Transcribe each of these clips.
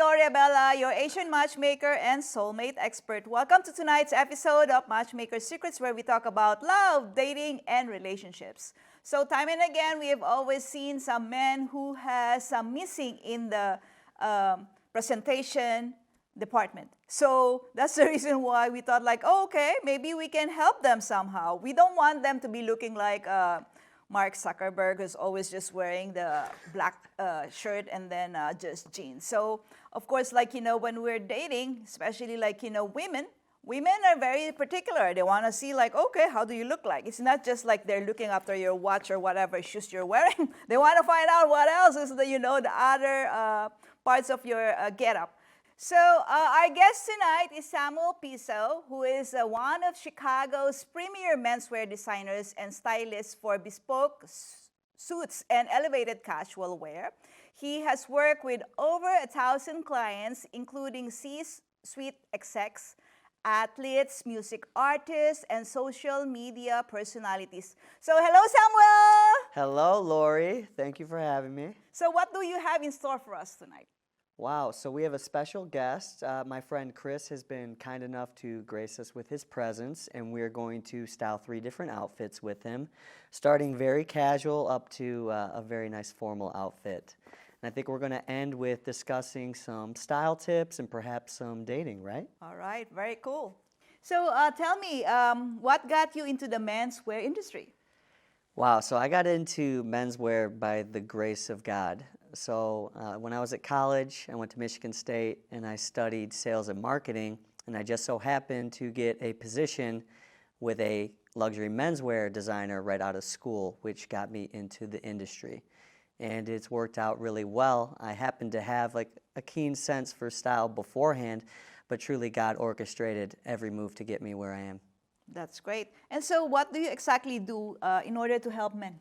Lorii Abela, your Asian matchmaker and soulmate expert. Welcome to tonight's episode of Matchmaker Secrets, where we talk about love, dating, and relationships. So time and again, we have always seen some men who has some missing in the presentation department. So that's the reason why we thought like, oh, okay, maybe we can help them somehow. We don't want them to be looking like Mark Zuckerberg, who's always just wearing the black shirt and then just jeans. So, of course, like, when we're dating, especially like, women are very particular. They want to see like, okay, how do you look like? It's not just like they're looking after your watch or whatever shoes you're wearing. They want to find out what else is the, the other parts of your getup. So our guest tonight is Samuel Piso, who is one of Chicago's premier menswear designers and stylists for bespoke suits and elevated casual wear. He has worked with over 1,000 clients, including C-suite execs, athletes, music artists, and social media personalities. So hello, Samuel! Hello, Lori. Thank you for having me. So what do you have in store for us tonight? Wow, so we have a special guest. My friend Chris has been kind enough to grace us with his presence, and we're going to style 3 different outfits with him, starting very casual up to a very nice formal outfit. And I think we're going to end with discussing some style tips and perhaps some dating, right? All right, very cool. So tell me, what got you into the menswear industry? Wow, so I got into menswear by the grace of God. So when I was at college, I went to Michigan State and I studied sales and marketing, and I just so happened to get a position with a luxury menswear designer right out of school, which got me into the industry. And it's worked out really well. I happen to have like a keen sense for style beforehand, but truly God orchestrated every move to get me where I am. That's great. And so what do you exactly do in order to help men?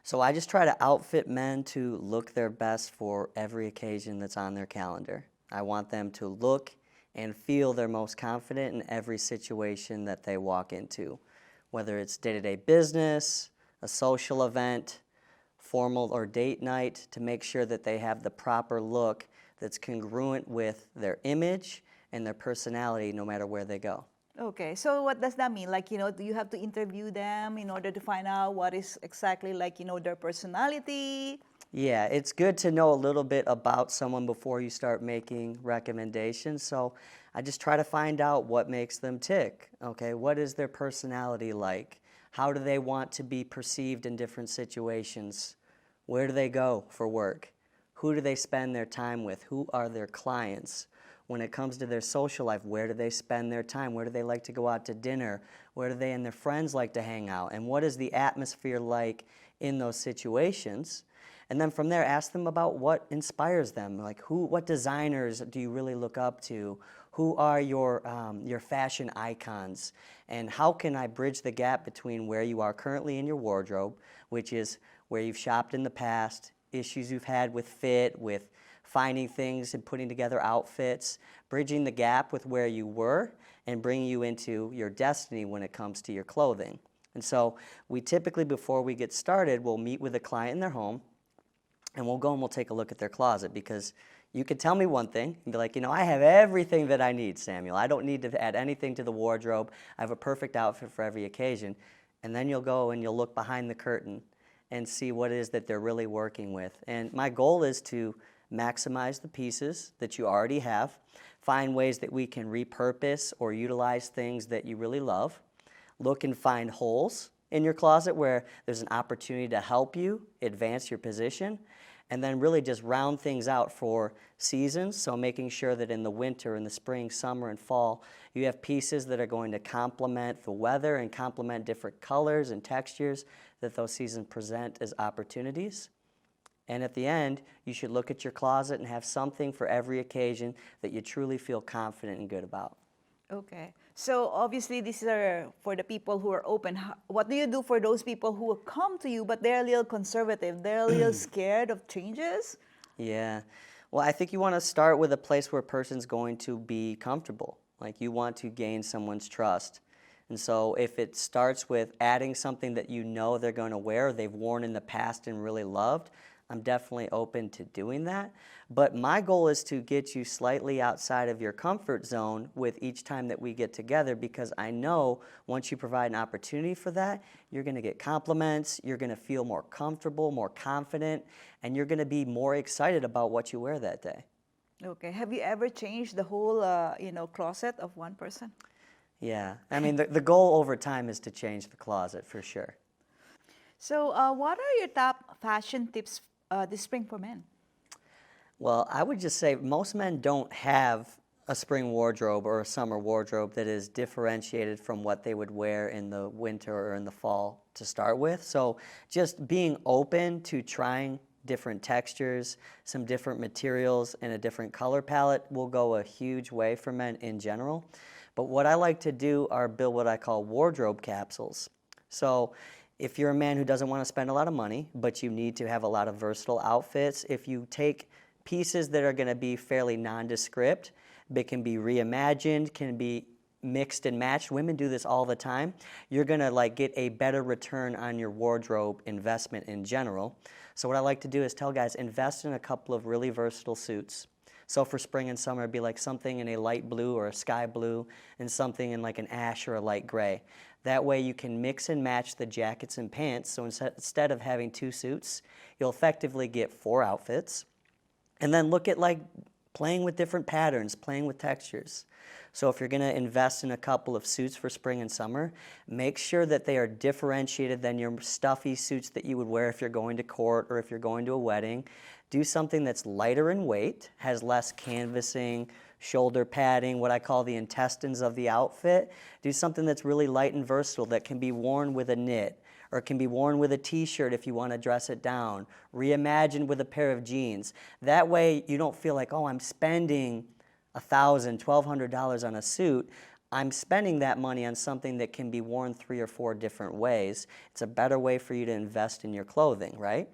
So I just try to outfit men to look their best for every occasion that's on their calendar. I want them to look and feel their most confident in every situation that they walk into, whether it's day-to-day business, a social event, formal or date night, to make sure that they have the proper look that's congruent with their image and their personality no matter where they go. Okay, so what does that mean? Like, do you have to interview them in order to find out what is exactly like, their personality? Yeah, it's good to know a little bit about someone before you start making recommendations. So I just try to find out what makes them tick. Okay, what is their personality like? How do they want to be perceived in different situations? Where do they go for work? Who do they spend their time with? Who are their clients? When it comes to their social life, where do they spend their time? Where do they like to go out to dinner? Where do they and their friends like to hang out? And what is the atmosphere like in those situations? And then from there, ask them about what inspires them. Like what designers do you really look up to? Who are your fashion icons? And how can I bridge the gap between where you are currently in your wardrobe, which is where you've shopped in the past, issues you've had with fit, with finding things and putting together outfits, bridging the gap with where you were and bringing you into your destiny when it comes to your clothing. And so we typically, before we get started, we'll meet with a client in their home and we'll go and we'll take a look at their closet, because you could tell me one thing and be like, I have everything that I need, Samuel. I don't need to add anything to the wardrobe. I have a perfect outfit for every occasion. And then you'll go and you'll look behind the curtain and see what it is that they're really working with. And my goal is to maximize the pieces that you already have, find ways that we can repurpose or utilize things that you really love, look and find holes in your closet where there's an opportunity to help you advance your position, and then really just round things out for seasons. So making sure that in the winter, in the spring, summer, and fall, you have pieces that are going to complement the weather and complement different colors and textures that those seasons present as opportunities. And at the end, you should look at your closet and have something for every occasion that you truly feel confident and good about. Okay. So obviously these are for the people who are open. What do you do for those people who come to you, but they're a little conservative? They're a little scared of changes? Yeah. Well, I think you want to start with a place where a person's going to be comfortable. Like, you want to gain someone's trust. And so if it starts with adding something that they're going to wear, or they've worn in the past and really loved, I'm definitely open to doing that. But my goal is to get you slightly outside of your comfort zone with each time that we get together, because I know once you provide an opportunity for that, you're going to get compliments, you're going to feel more comfortable, more confident, and you're going to be more excited about what you wear that day. Okay. Have you ever changed the whole, closet of one person? Yeah, I mean, the goal over time is to change the closet for sure. So, what are your top fashion tips this spring for men? Well, I would just say most men don't have a spring wardrobe or a summer wardrobe that is differentiated from what they would wear in the winter or in the fall to start with. So just being open to trying different textures, some different materials, and a different color palette will go a huge way for men in general. But what I like to do are build what I call wardrobe capsules. So if you're a man who doesn't want to spend a lot of money, but you need to have a lot of versatile outfits, if you take pieces that are going to be fairly nondescript, but can be reimagined, can be mixed and matched. Women do this all the time. You're going to like get a better return on your wardrobe investment in general. So what I like to do is tell guys, invest in a couple of really versatile suits. So for spring and summer, it'd be like something in a light blue or a sky blue and something in like an ash or a light gray. That way you can mix and match the jackets and pants. So instead of having 2 suits, you'll effectively get 4 outfits. And then look at like playing with different patterns, playing with textures. So if you're going to invest in a couple of suits for spring and summer, make sure that they are differentiated than your stuffy suits that you would wear if you're going to court or if you're going to a wedding. Do something that's lighter in weight, has less canvassing, shoulder padding, what I call the intestines of the outfit. Do something that's really light and versatile that can be worn with a knit, or it can be worn with a t-shirt if you want to dress it down, reimagined with a pair of jeans. That way you don't feel like, oh, I'm spending $1,000, $1,200 on a suit. I'm spending that money on something that can be worn 3 or 4 different ways. It's a better way for you to invest in your clothing, right?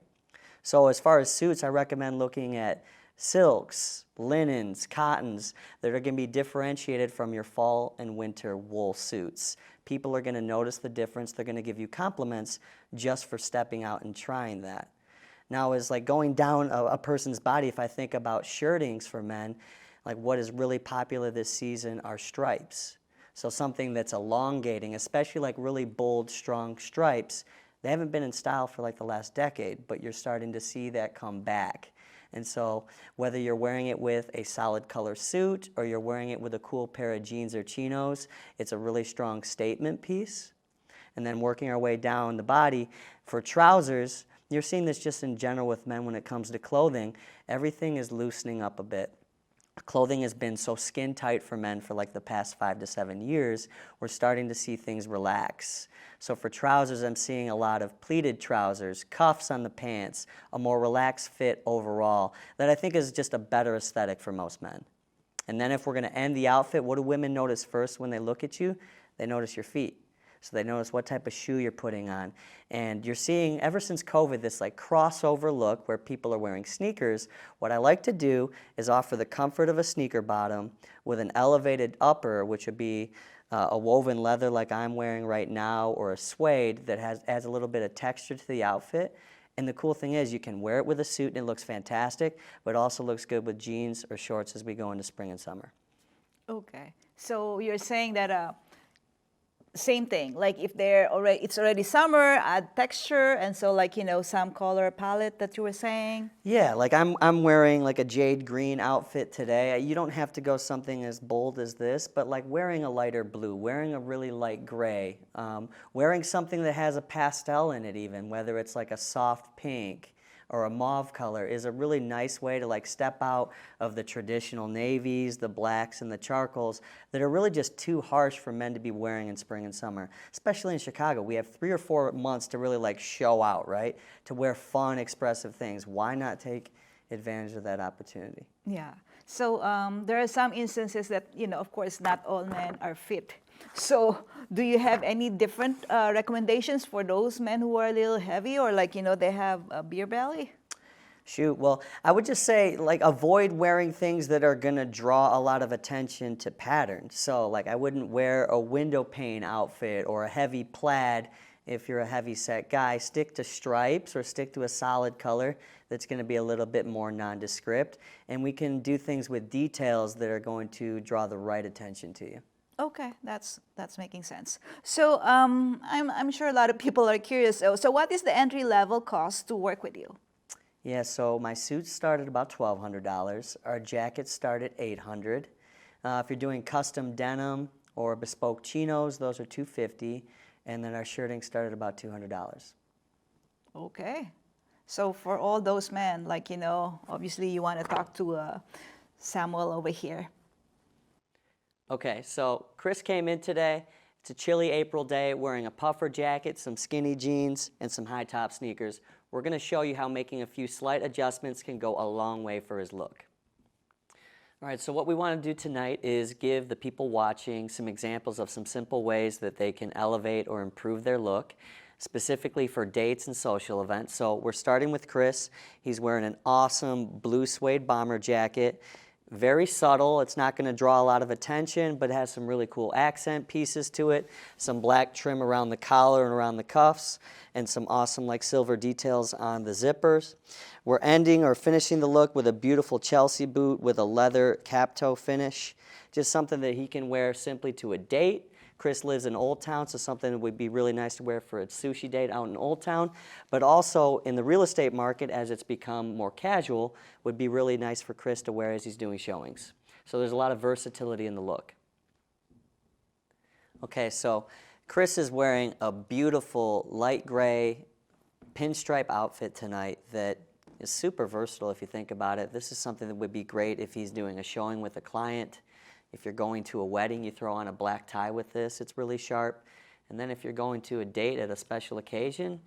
So as far as suits, I recommend looking at silks, linens, cottons that are going to be differentiated from your fall and winter wool suits. People are going to notice the difference. They're going to give you compliments just for stepping out and trying that. Now, as like going down a person's body, if I think about shirtings for men, like what is really popular this season are stripes. So something that's elongating, especially like really bold, strong stripes. They haven't been in style for like the last decade, but you're starting to see that come back. And so whether you're wearing it with a solid color suit or you're wearing it with a cool pair of jeans or chinos, it's a really strong statement piece. And then working our way down the body, for trousers, you're seeing this just in general with men when it comes to clothing. Everything is loosening up a bit. Clothing has been so skin tight for men for like the past 5 to 7 years. We're starting to see things relax. So for trousers, I'm seeing a lot of pleated trousers, cuffs on the pants, a more relaxed fit overall that I think is just a better aesthetic for most men. And then if we're going to end the outfit, what do women notice first when they look at you? They notice your feet. So they notice what type of shoe you're putting on. And you're seeing, ever since COVID, this like crossover look where people are wearing sneakers. What I like to do is offer the comfort of a sneaker bottom with an elevated upper, which would be a woven leather like I'm wearing right now, or a suede that adds a little bit of texture to the outfit. And the cool thing is you can wear it with a suit and it looks fantastic, but it also looks good with jeans or shorts as we go into spring and summer. Okay. So you're saying that same thing, like if it's already summer, add texture, and so like, some color palette that you were saying. Yeah, like I'm wearing like a jade green outfit today. You don't have to go something as bold as this, but like wearing a lighter blue, wearing a really light gray, wearing something that has a pastel in it even, whether it's like a soft pink or a mauve color, is a really nice way to like step out of the traditional navies, the blacks, and the charcoals that are really just too harsh for men to be wearing in spring and summer. Especially in Chicago, we have 3 or 4 months to really like show out, right? To wear fun, expressive things. Why not take advantage of that opportunity? Yeah. So there are some instances that, of course, not all men are fit. So do you have any different recommendations for those men who are a little heavy or like, they have a beer belly? Shoot, well, I would just say like avoid wearing things that are gonna draw a lot of attention to patterns. So like I wouldn't wear a window pane outfit or a heavy plaid if you're a heavy set guy, stick to stripes or stick to a solid color that's going to be a little bit more nondescript. And we can do things with details that are going to draw the right attention to you. Okay, that's making sense. So I'm sure a lot of people are curious. So what is the entry level cost to work with you? Yeah, so my suits start at about $1,200. Our jackets start at $800. If you're doing custom denim or bespoke chinos, those are $250. And then our shirting start at about $200. Okay. So for all those men, like, you know, obviously you want to talk to Samuel over here. Okay, so Chris came in today. It's a chilly April day, wearing a puffer jacket, some skinny jeans, and some high-top sneakers. We're going to show you how making a few slight adjustments can go a long way for his look. All right, so what we want to do tonight is give the people watching some examples of some simple ways that they can elevate or improve their look, specifically for dates and social events. So we're starting with Chris. He's wearing an awesome blue suede bomber jacket. Very subtle. It's not going to draw a lot of attention, but it has some really cool accent pieces to it. Some black trim around the collar and around the cuffs, and some awesome like silver details on the zippers. We're ending or finishing the look with a beautiful Chelsea boot with a leather cap toe finish. Just something that he can wear simply to a date. Chris lives in Old Town, so something that would be really nice to wear for a sushi date out in Old Town. But also in the real estate market, as it's become more casual, would be really nice for Chris to wear as he's doing showings. So there's a lot of versatility in the look. Okay, so Chris is wearing a beautiful light gray pinstripe outfit tonight that is super versatile if you think about it. This is something that would be great if he's doing a showing with a client. If you're going to a wedding, you throw on a black tie with this. It's really sharp. And then if you're going to a date at a special occasion,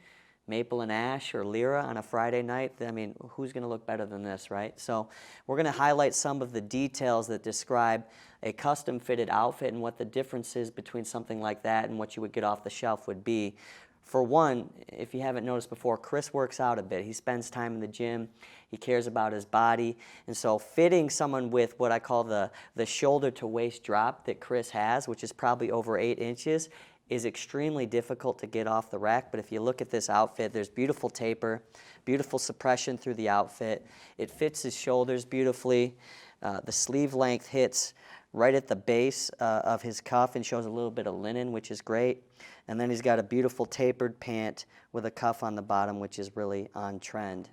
maple and ash or lyra on a Friday night, I mean, who's going to look better than this, right? So we're going to highlight some of the details that describe a custom fitted outfit and what the difference is between something like that and what you would get off the shelf would be. For one, if you haven't noticed before, Chris works out a bit. He spends time in the gym. He cares about his body. And so fitting someone with what I call the shoulder to waist drop that Chris has, which is probably over 8 inches, is extremely difficult to get off the rack. But if you look at this outfit, there's beautiful taper, beautiful suppression through the outfit. It fits his shoulders beautifully. The sleeve length hits right at the base of his cuff and shows a little bit of linen, which is great. And then he's got a beautiful tapered pant with a cuff on the bottom, which is really on trend.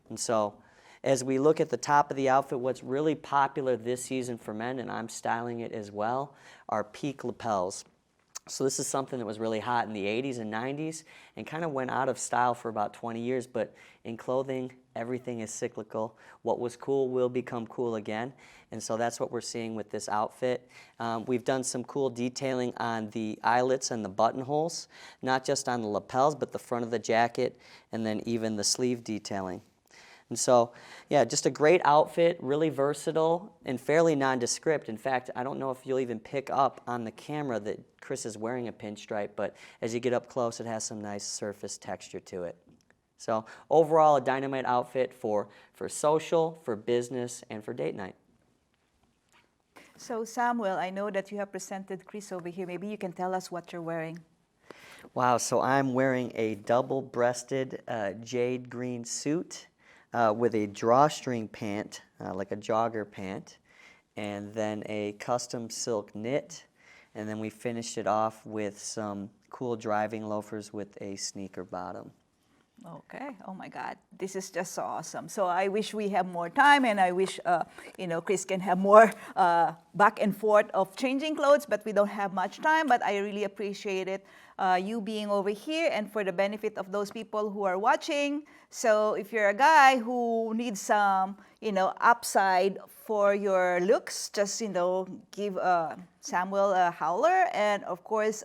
And so as we look at the top of the outfit, what's really popular this season for men, and I'm styling it as well, are peak lapels. So this is something that was really hot in the 80s and 90s and kind of went out of style for about 20 years. But in clothing, everything is cyclical. What was cool will become cool again. And so that's what we're seeing with this outfit. We've done some cool detailing on the eyelets and the buttonholes, not just on the lapels, but the front of the jacket and then even the sleeve detailing. And so, yeah, just a great outfit, really versatile and fairly nondescript. In fact, I don't know if you'll even pick up on the camera that Chris is wearing a pinstripe, but as you get up close, it has some nice surface texture to it. So overall, a dynamite outfit for social, for business, and for date night. So Samuel, I know that you have presented Chris over here. Maybe you can tell us what you're wearing. Wow, so I'm wearing a double-breasted jade green suit with a drawstring pant, like a jogger pant, and then a custom silk knit. And then we finished it off with some cool driving loafers with a sneaker bottom. Okay. Oh my God, this is just so awesome. So I wish we have more time, and I wish Chris can have more back and forth of changing clothes, but we don't have much time. But I really appreciate it, you being over here, and for the benefit of those people who are watching. So if you're a guy who needs some upside for your looks, just give Samuel a holler. And of course,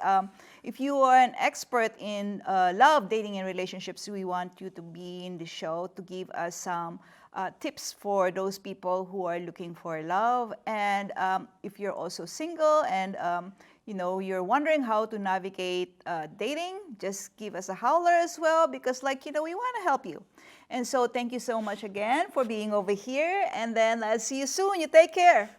if you are an expert in love, dating, and relationships, we want you to be in the show to give us some tips for those people who are looking for love. And if you're also single and you're wondering how to navigate dating, just give us a holler as well, because we want to help you. And so thank you so much again for being over here. And then I'll see you soon. You take care.